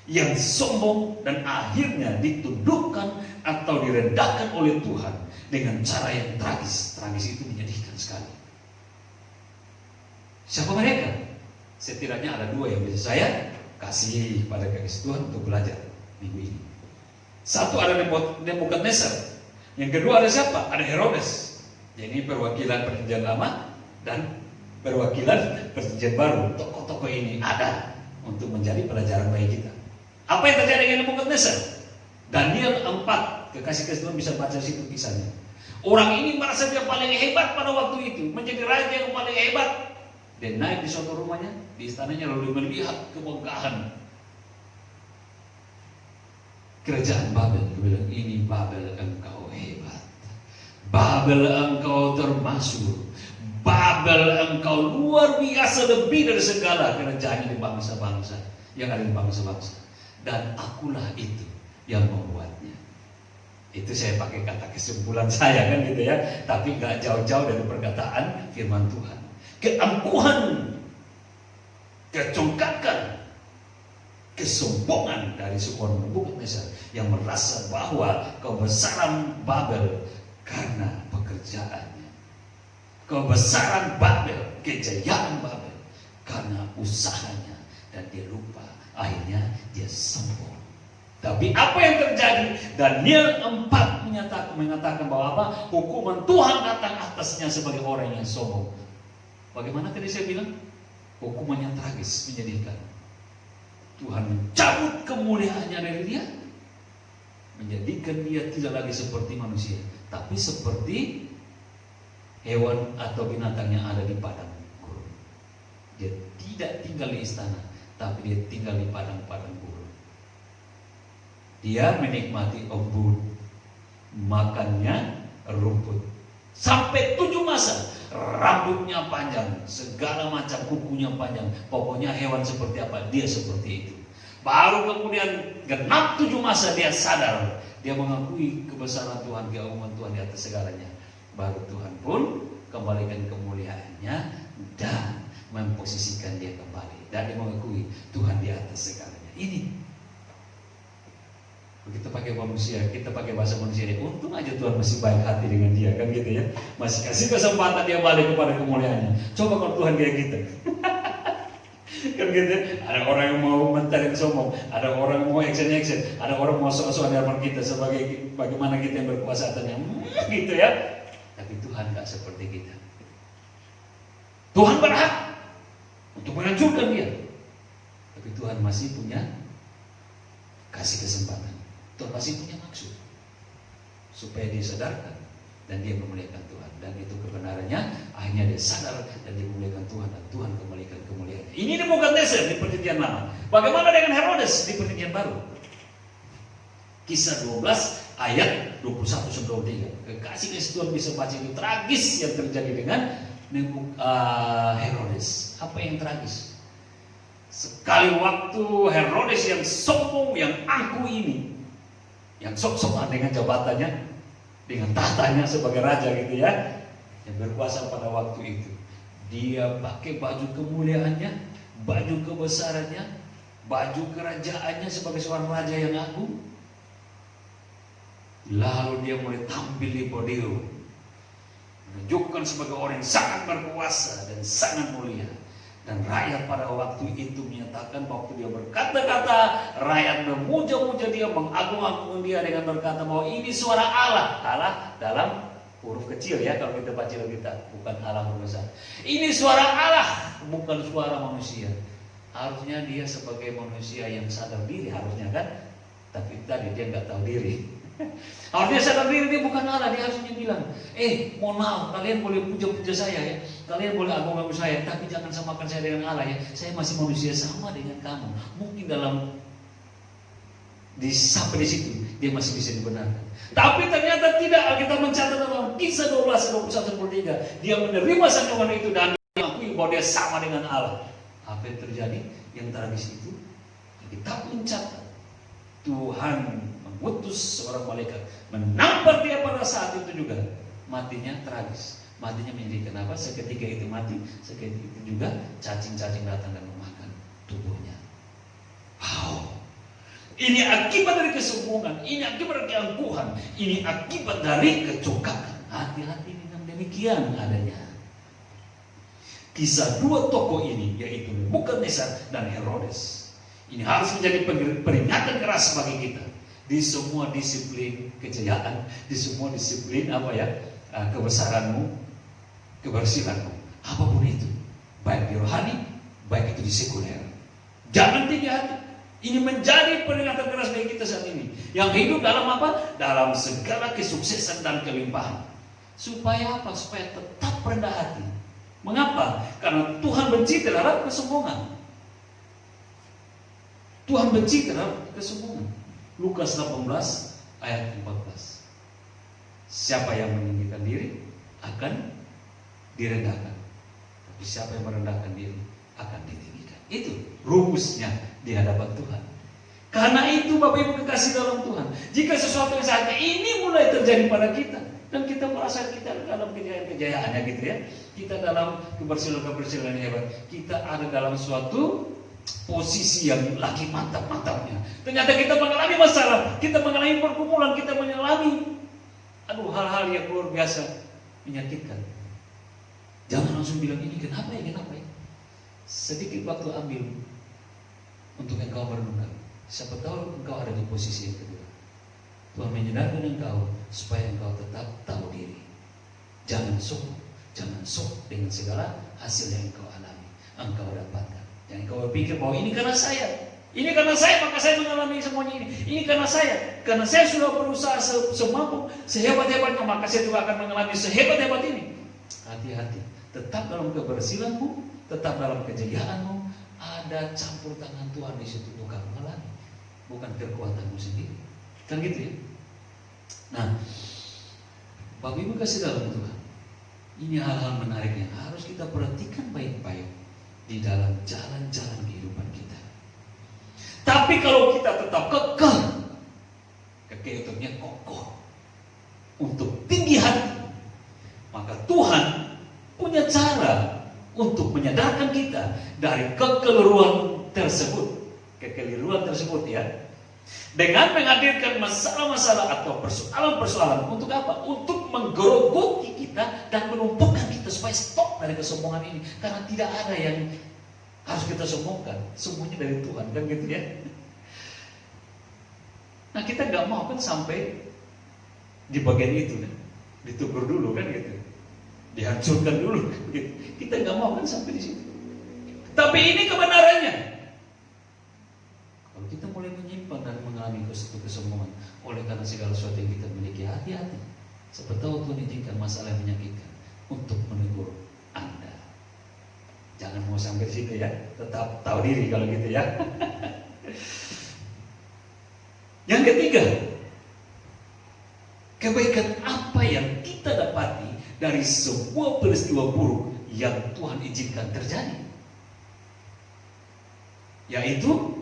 A: yang sombong dan akhirnya ditundukkan atau direndahkan oleh Tuhan dengan cara yang tragis. Tragis itu menyedihkan sekali. Siapa mereka? Setidaknya ada dua yang bisa saya kasih pada kekasih Tuhan untuk belajar minggu ini. Satu ada Nebukadnezar. Yang kedua ada siapa? Ada Herodes. Jadi perwakilan perjanjian lama dan perwakilan perjanjian baru. Tokoh-tokoh ini ada untuk menjadi pelajaran bagi kita. Apa yang terjadi dengan Nebukadnezar? Daniel 4, kekasih Tuhan bisa baca situ kisahnya. Orang ini merasa dia paling hebat pada waktu itu, menjadi raja yang paling hebat. Dia naik di suatu rumahnya, di istananya, lalu melihat kemegahan kerajaan Babel. Dia bilang, ini Babel, engkau hebat. Babel, engkau termasuk. Babel, engkau luar biasa, lebih dari segala kerajaan di bangsa-bangsa yang ada di bangsa-bangsa. Dan akulah itu yang membuatnya. Itu saya pakai kata kesimpulan saya kan gitu ya. Tapi nggak jauh-jauh dari perkataan firman Tuhan. Keangkuhan, kecongkakan, kesombongan dari seorang Nebukadnezar yang merasa bahwa kebesaran Babel karena pekerjaannya, kebesaran Babel, kejayaan Babel karena usahanya, dan dia lupa, akhirnya dia sombong. Tapi apa yang terjadi? Daniel 4 mengatakan bahwa apa? Hukuman Tuhan datang atasnya sebagai orang yang sombong. Bagaimana tadi saya bilang? Hukuman yang tragis, menyedihkan. Tuhan mencabut kemuliaannya dari dia, menjadikan dia tidak lagi seperti manusia, tapi seperti hewan atau binatang yang ada di padang gurun. Dia tidak tinggal di istana, tapi dia tinggal di padang-padang gurun. Dia menikmati embun, makannya rumput. Sampai 7 masa, rambutnya panjang, segala macam kukunya panjang. Pokoknya hewan seperti apa, dia seperti itu. Baru kemudian genap 7 masa dia sadar. Dia mengakui kebesaran Tuhan, keagungan Tuhan di atas segalanya. Baru Tuhan pun kembalikan kemuliaannya dan memposisikan dia kembali. Dan dia mengakui Tuhan di atas segalanya. Ini kita pakai manusia, kita pakai bahasa manusia. Untung aja Tuhan masih baik hati dengan dia, kan gitu ya. Masih kasih kesempatan dia balik kepada kemuliaannya. Coba kalau Tuhan kayak gitu. Kan gitu ya. Ada orang yang mau mencari sombong, ada orang yang mau action, ada orang mau sok-sokan dalam kita sebagai bagaimana kita yang berkuasa atasnya, gitu ya. Tapi Tuhan gak seperti kita. Tuhan berhak untuk menghancurkan dia, tapi Tuhan masih punya kasih kesempatan. Tuhan masih punya maksud supaya dia sadarkan dan dia memuliakan Tuhan, dan itu kebenarannya. Akhirnya dia sadar dan dia memuliakan Tuhan, dan Tuhan kembalikan kemuliaannya. Ini Nebukadnezar di perjanjian lama. Bagaimana dengan Herodes di perjanjian baru? Kisah 12 ayat 21-23. Kekasih Tuhan bisa baca, itu tragis yang terjadi dengan Herodes. Apa yang tragis? Sekali waktu Herodes yang sombong, yang angkuh ini, yang sok-sokan dengan jabatannya, dengan tahtanya sebagai raja gitu ya, yang berkuasa pada waktu itu, dia pakai baju kemuliaannya, baju kebesarannya, baju kerajaannya sebagai seorang raja yang agung. Lalu dia mulai tampil di podium, menunjukkan sebagai orang yang sangat berkuasa dan sangat mulia. Dan rakyat pada waktu itu menyatakan, waktu dia berkata-kata, rakyat memuja-muja dia, mengagung-agungkan dia dengan berkata bahwa ini suara Allah. Allah dalam huruf kecil ya, kalau kita baca kita, bukan Allah huruf besar. Ini suara Allah, bukan suara manusia. Harusnya dia sebagai manusia yang sadar diri, harusnya kan. Tapi tadi dia nggak tahu diri. Harusnya sadar diri, dia bukan Allah. Dia harusnya bilang, mohon maaf, kalian boleh puja-puja saya ya, kalian boleh agung-agung saya, tapi jangan samakan saya dengan Allah ya. Saya masih manusia sama dengan kamu. Mungkin sampai di situ dia masih bisa dibenarkan. Tapi ternyata tidak. Alkitab mencatat dalam Kisah 12-21-23, dia menerima sanjungan itu dan mengakui bahwa dia sama dengan Allah. Apa yang terjadi? Yang tragis itu, Alkitab mencatat Tuhan mengutus seorang malaikat menampar dia pada saat itu juga. Matinya tragis, matinya menyedihkan. Kenapa? Seketika itu mati, seketika itu juga cacing-cacing datang dan memakan tubuhnya. Wow, ini akibat dari kesombongan, ini akibat dari keangkuhan, ini akibat dari kecongkakan. Hati-hati dengan demikian adanya. Kisah dua tokoh ini, yaitu Nebukadnezar dan Herodes, ini harus menjadi peringatan keras bagi kita. Di semua disiplin kejayaan, di semua disiplin kebesaranmu, kebersihanmu, apapun itu, baik di rohani, baik itu di sekuler, jangan tinggi hati. Ini menjadi peringatan keras bagi kita saat ini, yang hidup dalam apa? Dalam segala kesuksesan dan kelimpahan. Supaya apa? Supaya tetap rendah hati. Mengapa? Karena Tuhan benci terhadap kesombongan. Tuhan benci terhadap kesombongan. Lukas 18 ayat 14. Siapa yang meninggikan diri akan direndahkan. Tapi siapa yang merendahkan diri akan ditinggikan. Itu rumusnya di hadapan Tuhan. Karena itu Bapak Ibu kekasih dalam Tuhan, jika sesuatu yang saat ini mulai terjadi pada kita, dan kita merasa kita dalam kejayaan-kejayaannya gitu ya, kita dalam kebersihan-kebersihan yang hebat, kita ada dalam suatu posisi yang lagi mantap-mantapnya. Ternyata kita mengalami masalah, kita mengalami pergumulan, kita mengalami hal-hal yang luar biasa menyakitkan. Jangan langsung bilang ini kenapa ya. Sedikit waktu ambil untuk engkau merenungkan. Siapa tahu engkau ada di posisi yang kedua. Tuhan menyenangkan engkau supaya engkau tetap tahu diri. Jangan sok dengan segala hasil yang engkau alami, engkau dapatkan. Jangan engkau berpikir bahwa ini karena saya maka saya mengalami semuanya ini. Ini karena saya sudah berusaha semampu, sehebat-hebatnya, maka saya juga akan mengalami sehebat-hebat ini. Hati-hati, tetap dalam kebersihanmu, tetap dalam kejayaanmu, ada campur tangan Tuhan di situ untuk kamu alami, bukan kekuatanmu sendiri. Kan gitu ya. Nah, Bapak Ibu kasih dalam Tuhan, ini hal-hal menarik yang harus kita perhatikan baik-baik di dalam jalan-jalan kehidupan kita. Tapi kalau kita tetap kekeh untuknya kokoh, untuk tinggi hati, maka Tuhan punya cara untuk menyadarkan kita dari kekeliruan tersebut ya, dengan menghadirkan masalah-masalah atau persoalan-persoalan. Untuk apa? Untuk menggerogoti kita dan melumpuhkan kita supaya stop dari kesombongan ini. Karena tidak ada yang harus kita sombongkan, semuanya dari Tuhan, kan gitu ya. Nah, kita nggak mau kan sampai di bagian itu kan, ditegur dulu kan gitu, dihancurkan dulu kan, gitu. Kita nggak mau kan sampai di situ. Tapi ini kebenarannya. Kalau kita mulai menyimpang dan mengalami kesombongan oleh karena segala sesuatu yang kita miliki, hati-hati. Siapa tahu Tuhan izinkan masalah yang menyakitkan untuk menegur Anda. Jangan mau sampai di situ ya. Tetap tahu diri kalau gitu ya. Yang ketiga, kebaikan apa yang kita dapati dari sebuah peristiwa buruk yang Tuhan izinkan terjadi, yaitu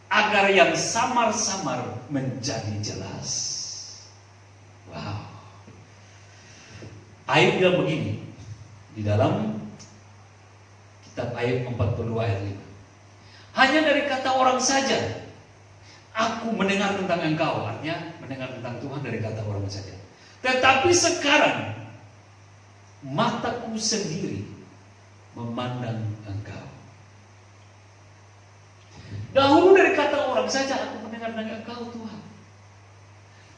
A: agar yang samar-samar menjadi jelas. Wow. Ayub bilang begini di dalam kitab Ayub 42 ayat 5. Hanya dari kata orang saja aku mendengar tentang engkau. Artinya mendengar tentang Tuhan dari kata orang saja. Tetapi sekarang mataku sendiri memandang engkau. Dahulu dari kata orang saja aku mendengar tentang engkau Tuhan.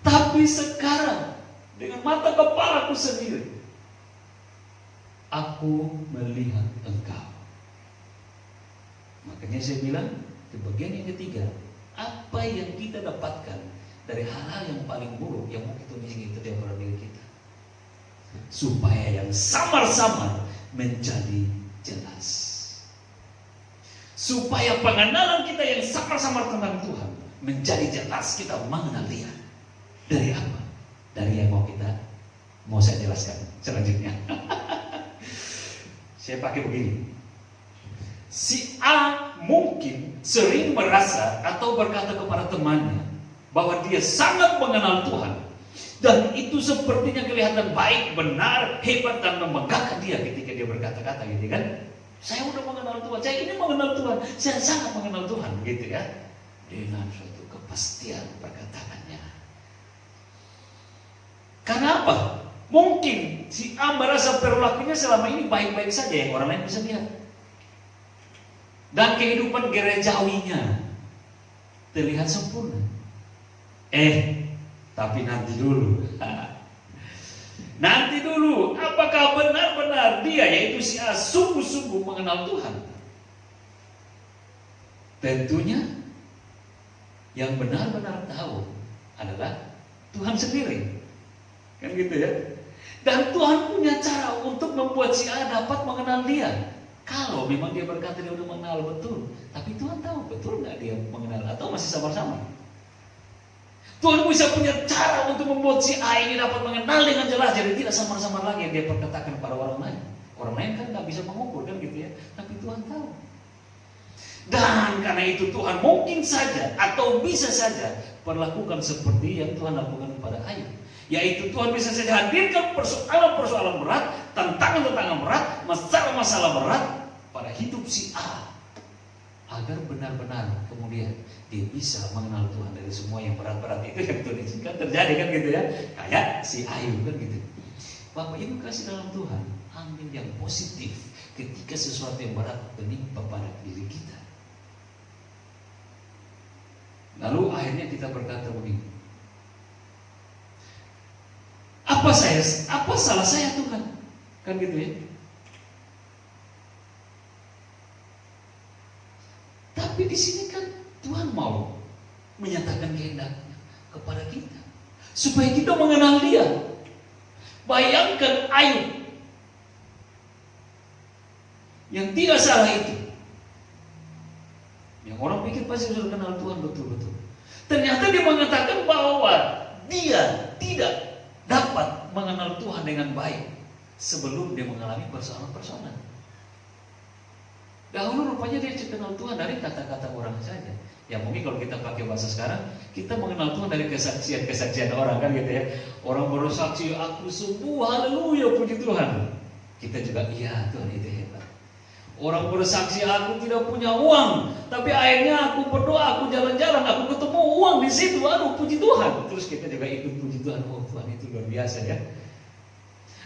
A: Tapi sekarang dengan mata kepalaku sendiri aku melihat engkau. Makanya saya bilang di bagian yang ketiga, apa yang kita dapatkan dari hal-hal yang paling buruk yang mungkin itu terjadi pada diri kita, supaya yang samar-samar menjadi jelas, supaya pengenalan kita yang samar-samar tentang Tuhan menjadi jelas. Kita mengenal Dia dari apa? Dari yang mau saya jelaskan selanjutnya. Saya pakai begini. Si A mungkin sering merasa atau berkata kepada temannya bahwa dia sangat mengenal Tuhan, dan itu sepertinya kelihatan baik, benar, hebat, dan membanggakan dia ketika dia berkata-kata gitu kan. Saya udah mengenal Tuhan, saya ini mengenal Tuhan, saya sangat mengenal Tuhan gitu ya. Dengan suatu kepastian perkataannya. Karena apa? Mungkin si A merasa perilakunya selama ini baik-baik saja yang orang lain bisa lihat. Dan kehidupan gerejawinya terlihat sempurna. Tapi nanti dulu. Nanti dulu, apakah benar-benar dia, yaitu si A, sungguh-sungguh mengenal Tuhan? Tentunya yang benar-benar tahu adalah Tuhan sendiri. Kan gitu ya. Dan Tuhan punya cara untuk membuat si A dapat mengenal dia. Kalau memang dia berkata dia udah mengenal betul, tapi Tuhan tahu betul nggak dia mengenal atau masih samar-samar. Tuhan bisa punya cara untuk membuat si A ini dapat mengenal dengan jelas, jadi tidak samar-samar lagi yang dia perkatakan pada orang lain. Orang lain kan nggak bisa mengukur kan gitu ya, tapi Tuhan tahu. Dan karena itu Tuhan mungkin saja atau bisa saja perlakukan seperti yang Tuhan lakukan kepada Ayub. Yaitu Tuhan bisa saja hadirkan persoalan-persoalan berat, tantangan-tantangan berat, masalah-masalah berat pada hidup si A, agar benar-benar kemudian dia bisa mengenal Tuhan dari semua yang berat-berat itu yang Tuhan izinkan terjadi kan gitu ya. Kayak si Ayub kan gitu. Bapak Ibu kasih dalam Tuhan, ambil yang positif ketika sesuatu yang berat menimpa pada diri kita. Lalu akhirnya kita berkata begini, apa salah saya Tuhan? Kan gitu ya. Tapi di sini kan Tuhan mau menyatakan kehendaknya kepada kita supaya kita mengenal Dia. Bayangkan Ayub yang tidak salah itu, yang orang pikir pasti sudah kenal Tuhan betul-betul. Ternyata dia mengatakan bahwa dia tidak dapat mengenal Tuhan dengan baik sebelum dia mengalami persoalan-persoalan. Dahulu rupanya dia kenal Tuhan dari kata-kata orang saja. Ya mungkin kalau kita pakai bahasa sekarang, kita mengenal Tuhan dari kesaksian-kesaksian orang kan gitu ya. Orang bersaksi, aku sembuh, haleluya, puji Tuhan. Kita juga, iya Tuhan itu hebat. Orang bersaksi, aku tidak punya uang, tapi akhirnya aku berdoa, aku jalan-jalan, aku ketemu uang di situ, aduh puji Tuhan. Terus kita juga ikut puji Tuhan, oh Tuhan itu luar biasa ya.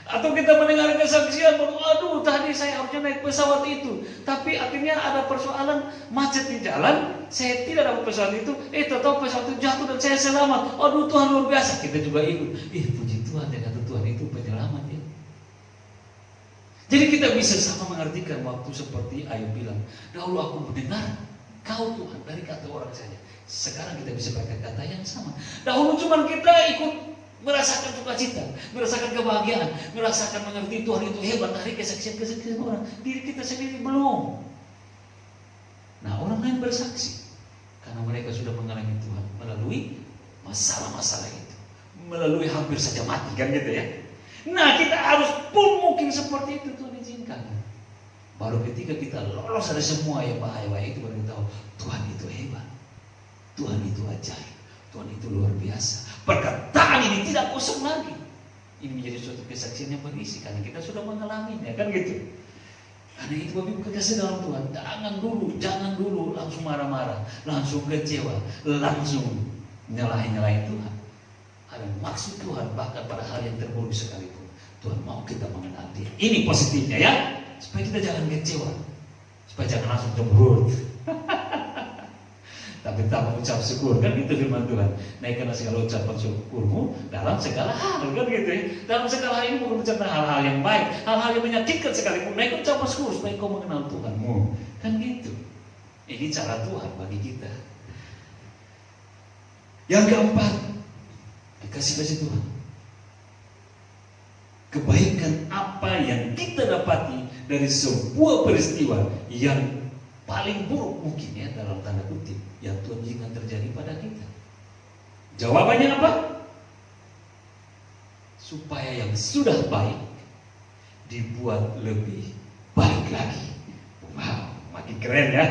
A: Atau kita mendengar kesaksian, aduh tadi saya harusnya naik pesawat itu, tapi akhirnya ada persoalan macet di jalan, saya tidak dapat pesawat itu, tahu pesawat itu jatuh dan saya selamat, aduh Tuhan luar biasa. Kita juga ikut, puji Tuhan, ya kata Tuhan itu penyelamat ya. Jadi kita bisa sama mengartikan waktu seperti Ayub bilang, dahulu aku mendengar kau Tuhan dari kata orang saja. Sekarang kita bisa pakai kata yang sama. Dahulu cuma kita ikut merasakan sukacita, merasakan kebahagiaan, merasakan mengerti Tuhan itu hebat dari kesaksian-kesaksian orang. Diri kita sendiri belum. Nah orang lain bersaksi karena mereka sudah mengalami Tuhan melalui masalah-masalah itu, melalui hampir saja mati kan gitu ya. Nah kita harus pun mungkin seperti itu Tuhan izinkan. Baru ketika kita lolos dari semua yang bahaya-bahaya itu baru kita tahu Tuhan itu hebat, Tuhan itu ajaib, Tuhan itu luar biasa. Perkataan ini tidak kosong lagi. Ini menjadi suatu kesaksian yang berisi karena kita sudah mengalaminya kan gitu. Karena itu Bapak Ibu kekasih dalam Tuhan, jangan dulu langsung marah-marah, langsung kecewa, langsung nyalahin Tuhan. Ada maksud Tuhan bahkan pada hal yang terburuk sekalipun Tuhan mau kita mengenal Dia. Ini positifnya ya, supaya kita jangan kecewa, supaya jangan langsung cemberut. Tapi tak mengucap syukur kan gitu firman Tuhan. Naikkanlah segala ucapan syukurmu dalam segala hal kan gitu ya. Dalam segala hal ini bukan bicara hal-hal yang baik, hal-hal yang menyakitkan sekalipun. Naikkan ucapan syukur supaya kau mengenal Tuhanmu kan gitu. Ini cara Tuhan bagi kita. Yang keempat, dikasih Tuhan. Kebaikan apa yang kita dapati dari sebuah peristiwa yang paling buruk mungkin ya dalam tanda kutip yang Tuhan izinkan terjadi pada kita. Jawabannya apa? Supaya yang sudah baik dibuat lebih baik lagi. Wow, makin keren ya.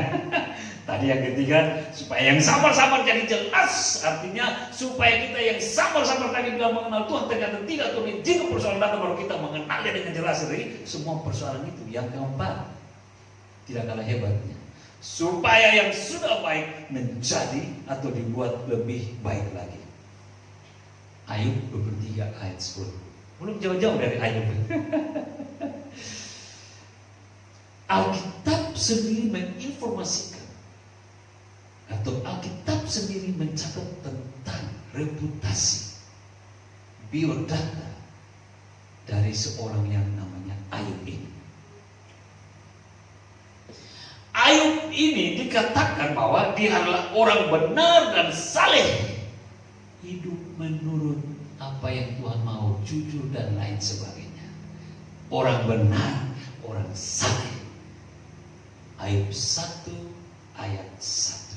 A: Tadi yang ketiga, supaya yang samar-samar jadi jelas. Artinya supaya kita yang samar-samar tadi bilang mengenal Tuhan ternyata tidak. Tuhan izinkan persoalan datang baru kita mengenalnya dengan jelas dari semua persoalan itu. Yang keempat, tidak kalah hebatnya, supaya yang sudah baik menjadi atau dibuat lebih baik lagi. Ayub 23 ayat 10. Belum jauh-jauh dari Ayub. Alkitab sendiri menginformasikan atau Alkitab sendiri mencatat tentang reputasi, biodata dari seorang yang namanya Ayub ini. Ayub ini dikatakan bahwa dia adalah orang benar dan saleh, hidup menurut apa yang Tuhan mau, jujur dan lain sebagainya. Orang benar, orang saleh. Ayub 1 ayat 1.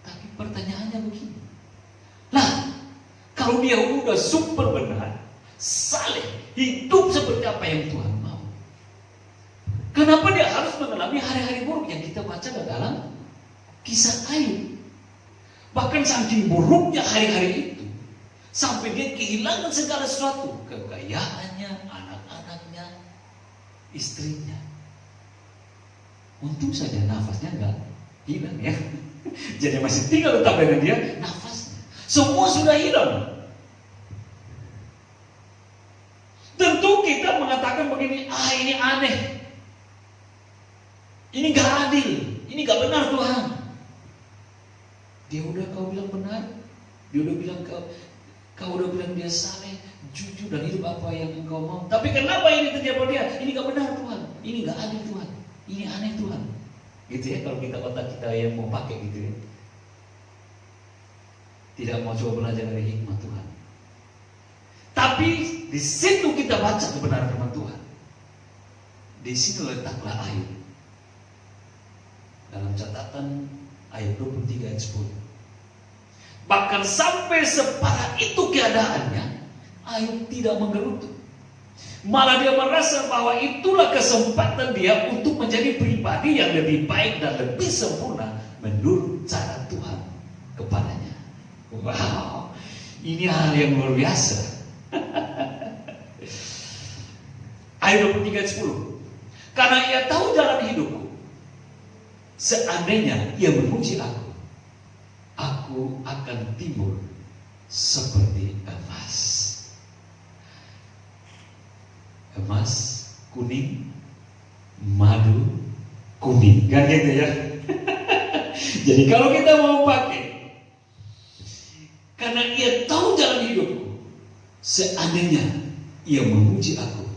A: Tapi pertanyaannya begini. Lah, kalau dia udah super benar, saleh, hidup seperti apa yang Tuhan mau, kenapa dia harus mengalami hari-hari buruk yang kita baca dalam kisah Ayub? Bahkan saking buruknya hari-hari itu, sampai dia kehilangan segala sesuatu, kekayaannya, anak-anaknya, istrinya. Untung saja nafasnya enggak hilang ya. Jadi masih tinggal tetap dengan dia, nafasnya. Semua sudah hilang. Tentu kita mengatakan begini, ini aneh. Ini gak adil, ini gak benar Tuhan. Dia udah kau bilang benar, dia udah bilang kau udah bilang dia saleh, jujur dan hidup apa yang engkau mau. Tapi kenapa ini terjadi pada dia? Ini gak benar Tuhan, ini gak adil Tuhan, ini aneh Tuhan. Gitu ya, kalau kita otak kita yang mau pakai gitu ya. Tidak mau coba belajar dari hikmah Tuhan. Tapi di situ kita baca kebenaran firman Tuhan. Di sini letaklah Ayub. Dalam catatan Ayub 23 ayat 10. Bahkan sampai separah itu keadaannya, Ayub tidak menggerutu. Malah dia merasa bahwa itulah kesempatan dia untuk menjadi pribadi yang lebih baik dan lebih sempurna menurut cara Tuhan kepadanya. Wow, ini hal yang luar biasa. Ayub 23 ayat 10. Karena ia tahu jalan hidupku, seandainya ia memuji aku, aku akan timbul seperti emas. Emas kuning, madu kuning, kan gitu ya. Jadi kalau kita mau pakai, karena ia tahu jalan hidupku, seandainya ia memuji aku,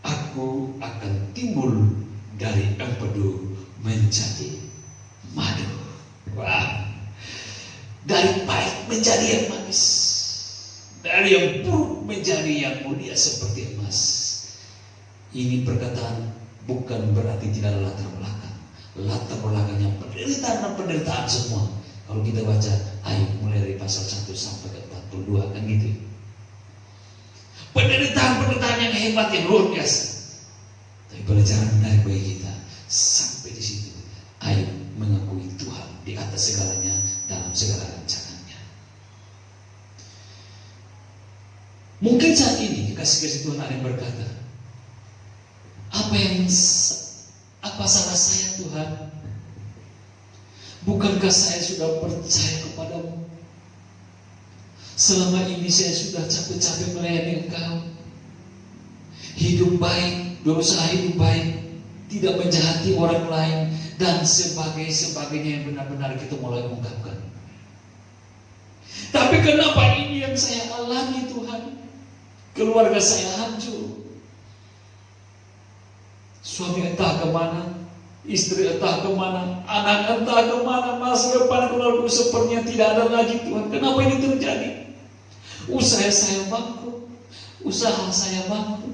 A: aku akan timbul dari empedu menjadi madu. Wah, dari pahit menjadi yang manis, dari yang buruk menjadi yang mulia seperti emas. Ini perkataan bukan berarti tidak ada latar belakang. Latar belakangnya penderitaan semua. Kalau kita baca Ayub mulai dari pasal 1 sampai ke 42 kan gitu. Penderitaan yang hebat, yang luar biasa. Tapi pelajaran menarik bagi kita sampai di situ. Ayub mengakui Tuhan di atas segalanya dalam segala rencananya. Mungkin saat ini kasih Tuhan ada yang berkata, apa salah saya Tuhan? Bukankah saya sudah percaya kepadamu? Selama ini saya sudah capek-capek melayani Engkau. Hidup baik, berusaha hidup baik, tidak menjahati orang lain, dan sebagainya yang benar-benar kita mulai ungkapkan. Tapi kenapa ini yang saya alami Tuhan? Keluarga saya hancur. Suami entah kemana, istri entah kemana, anak entah kemana, masa depan keluarga sepertinya tidak ada lagi Tuhan. Kenapa ini terjadi? Usaha saya bangkrut, usaha saya bangkrut,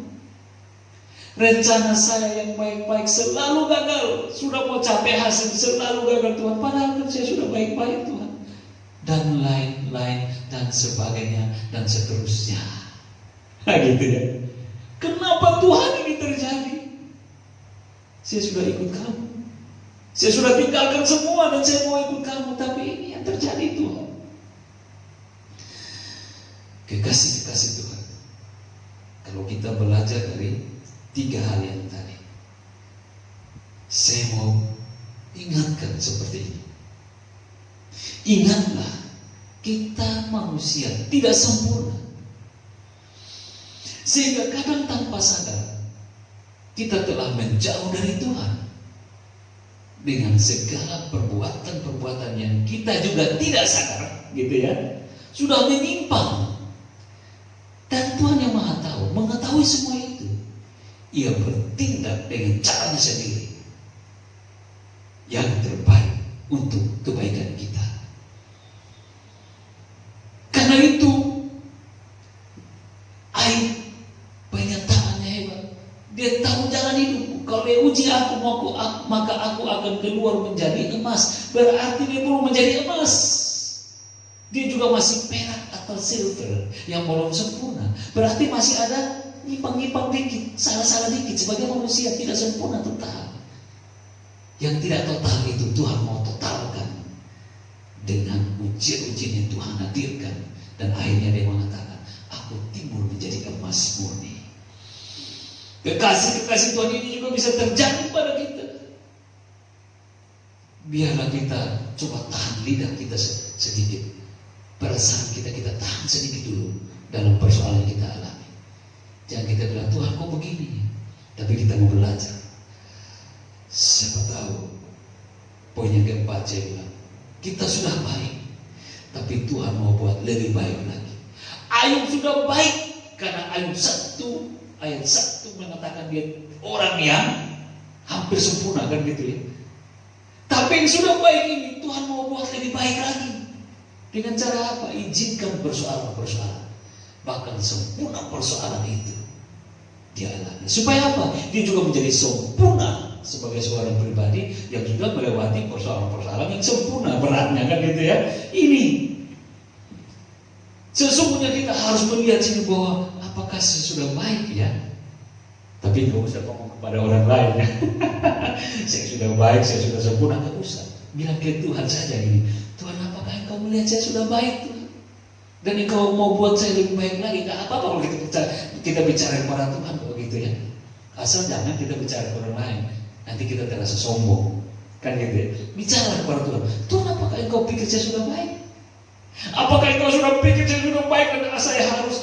A: rencana saya yang baik-baik selalu gagal. Sudah mau capai hasil selalu gagal Tuhan. Padahal saya sudah baik-baik Tuhan. Dan lain-lain dan sebagainya dan seterusnya. Nah gitu ya. Kenapa Tuhan ini terjadi? Saya sudah ikut kamu, saya sudah tinggalkan semua dan saya mau ikut kamu, tapi ini yang terjadi Tuhan. Kekasih-kekasih Tuhan, kalau kita belajar dari 3 hal yang tadi, saya mau ingatkan seperti ini. Ingatlah, kita manusia tidak sempurna, sehingga kadang tanpa sadar kita telah menjauh dari Tuhan dengan segala perbuatan-perbuatan yang kita juga tidak sadar, gitu ya, sudah menyimpang. Dan Tuhan yang Maha Tahu, mengetahui semua itu, Ia bertindak dengan caranya sendiri yang terbaik untuk kebaikan kita. Karena itu uji aku, maka aku akan keluar menjadi emas. Berarti dia belum menjadi emas. Dia juga masih perak atau silver yang belum sempurna. Berarti masih ada nyimpang-nyimpang dikit, salah-salah dikit. Sebagai manusia tidak sempurna total. Yang tidak total itu Tuhan mau totalkan dengan ujian-ujian yang Tuhan hadirkan. Dan akhirnya dia mengatakan, aku timbul menjadi emas murni. Kekasih-kekasih Tuhan ini juga bisa terjadi pada kita. Biarlah kita coba tahan lidah kita sedikit. Perasaan kita tahan sedikit dulu dalam persoalan yang kita alami. Jangan kita bilang, Tuhan kok begini? Tapi kita mau belajar. Siapa tahu poin yang keempat saya bilang, kita sudah baik, tapi Tuhan mau buat lebih baik lagi. Ayub sudah baik karena Ayub 1 ayat 1 mengatakan dia orang yang hampir sempurna, kan gitu ya. Tapi yang sudah baik ini Tuhan mau buat lebih baik lagi. Dengan cara apa? Izinkan persoalan-persoalan, bahkan sempurna persoalan itu dia alami. Supaya apa? Dia juga menjadi sempurna sebagai seorang pribadi yang sudah melewati persoalan-persoalan yang sempurna beratnya, kan gitu ya. Ini sesungguhnya kita harus melihat sini bahwa apakah saya sudah baik ya? Tapi nggak usah ngomong kepada orang lain ya. Saya sudah baik, saya sudah sempurna, nggak usah. Bilang ke Tuhan saja gini, Tuhan apakah engkau melihat saya sudah baik Tuhan? Dan engkau mau buat saya lebih baik lagi? Nggak apa-apa kalau kita bicara kepada Tuhan kalau gitu ya. Asal jangan kita bicara kepada orang lain, nanti kita terasa sombong, kan gitu ya. Bicara kepada Tuhan, Tuhan apakah engkau pikir saya sudah baik? Apakah engkau sudah pikir saya sudah baik dan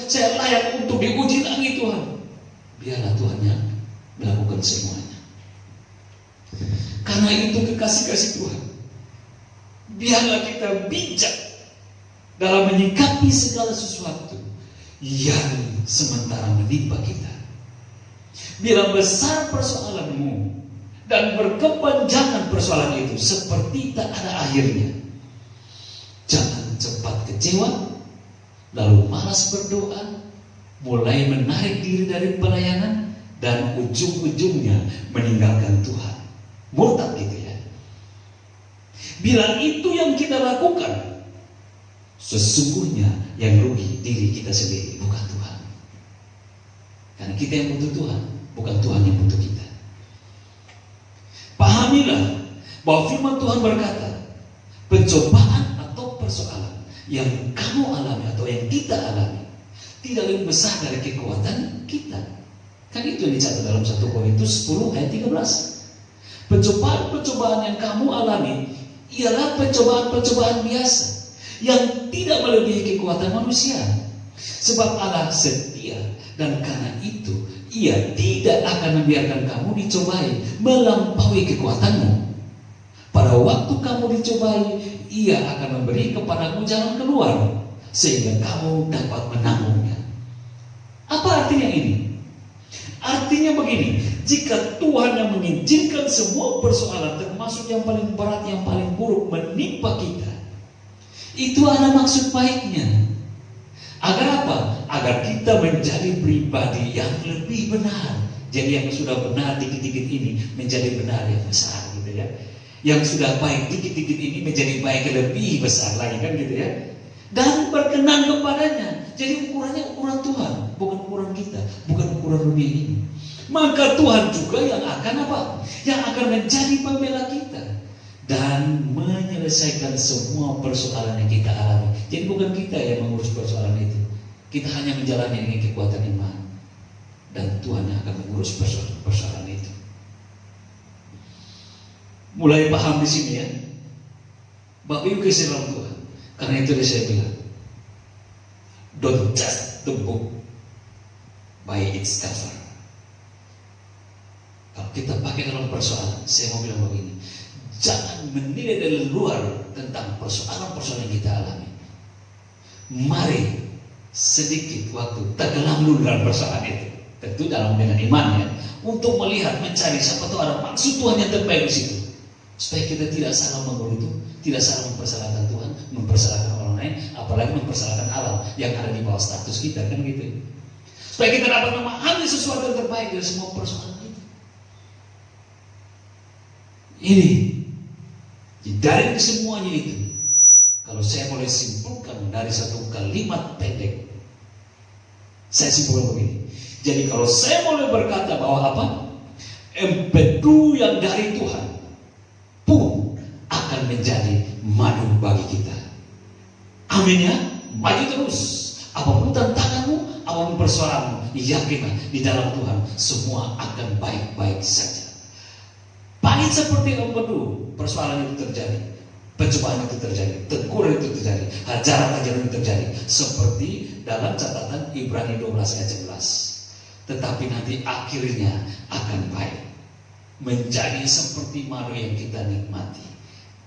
A: saya layak untuk diuji lagi Tuhan? Biarlah Tuhan yang melakukan semuanya. Karena itu kekasih-kasih Tuhan, biarlah kita bijak dalam menyikapi segala sesuatu yang sementara menimpa kita. Bila besar persoalanmu dan berkepanjangan persoalan itu seperti tak ada akhirnya, jangan cepat kecewa, lalu malas berdoa, mulai menarik diri dari pelayanan, dan ujung-ujungnya meninggalkan Tuhan. Murtad gitu ya. Bila itu yang kita lakukan, sesungguhnya yang rugi diri kita sendiri, bukan Tuhan. Karena kita yang butuh Tuhan, bukan Tuhan yang butuh kita. Pahamilah bahwa firman Tuhan berkata, pencobaan atau persoalan yang kamu alami atau yang kita alami tidak lebih besar dari kekuatan kita. Kan itu yang dicatat dalam 1 Korintus 10 ayat 13. Pencobaan-pencobaan yang kamu alami ialah pencobaan-pencobaan biasa yang tidak melebihi kekuatan manusia. Sebab Allah setia, dan karena itu Ia tidak akan membiarkan kamu dicobai melampaui kekuatanmu. Pada waktu kamu dicobai, Ia akan memberi kepadamu jalan keluar sehingga kamu dapat menanggungnya. Apa artinya ini? Artinya begini, jika Tuhan yang mengizinkan semua persoalan, termasuk yang paling berat, yang paling buruk menimpa kita, itu ada maksud baiknya. Agar apa? Agar kita menjadi pribadi yang lebih benar. Jadi yang sudah benar dikit-dikit ini menjadi benar yang besar gitu ya. Yang sudah baik dikit-dikit ini menjadi baik lebih besar lagi, kan gitu ya. Dan berkenan kepadanya. Jadi ukurannya ukuran Tuhan, bukan ukuran kita, bukan ukuran dunia ini. Maka Tuhan juga yang akan apa? Yang akan menjadi pembela kita dan menyelesaikan semua persoalan yang kita alami. Jadi bukan kita yang mengurus persoalan itu. Kita hanya menjalani dengan kekuatan iman, dan Tuhan yang akan mengurus persoalan itu. Mulai paham di sini ya, Bapak Ibu kasih dalam Tuhan. Karena itu saya bilang, don't judge the book by its cover. Kalau kita pakai dalam persoalan, saya mau bilang begini, jangan menilai dari luar tentang persoalan-persoalan yang kita alami. Mari sedikit waktu tenggelam dulu dalam persoalan itu, tentu dalam dengan iman ya, untuk melihat, mencari siapa tahu ada maksud Tuhan yang terbaik di situ, supaya kita tidak salah mengurut, tidak salah mempersalahkan Tuhan, mempersalahkan orang lain, apalagi mempersalahkan alam yang ada di bawah status kita, kan gitu. Supaya kita dapat memahami sesuatu yang terbaik dari semua persoalan itu. Ini dari semuanya itu, kalau saya boleh simpulkan dari satu kalimat pendek, saya simpulkan begini. Jadi kalau saya boleh berkata bahwa apa? Empedu yang dari Tuhan pun akan menjadi madu bagi kita. Amin ya. Maju terus. Apapun tantanganmu, apapun persoalanmu, yakinlah di dalam Tuhan semua akan baik-baik saja. Pahit seperti empedu, persoalan itu terjadi, pencobaan itu terjadi, teguran itu terjadi, ajaran-ajaran itu terjadi, seperti dalam catatan Ibrani 12 ayat 11. Tetapi nanti akhirnya akan baik, menjadi seperti madu yang kita nikmati,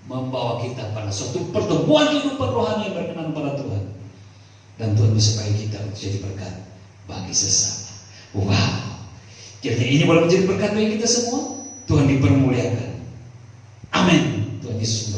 A: membawa kita pada suatu pertemuan kehidupan rohani yang berkenan pada Tuhan, dan Tuhan bisa bagi kita menjadi berkat bagi sesama. Wow, kiranya ini boleh menjadi berkat bagi kita semua. Tuhan dipermuliakan. Amin. Tuhan Yesus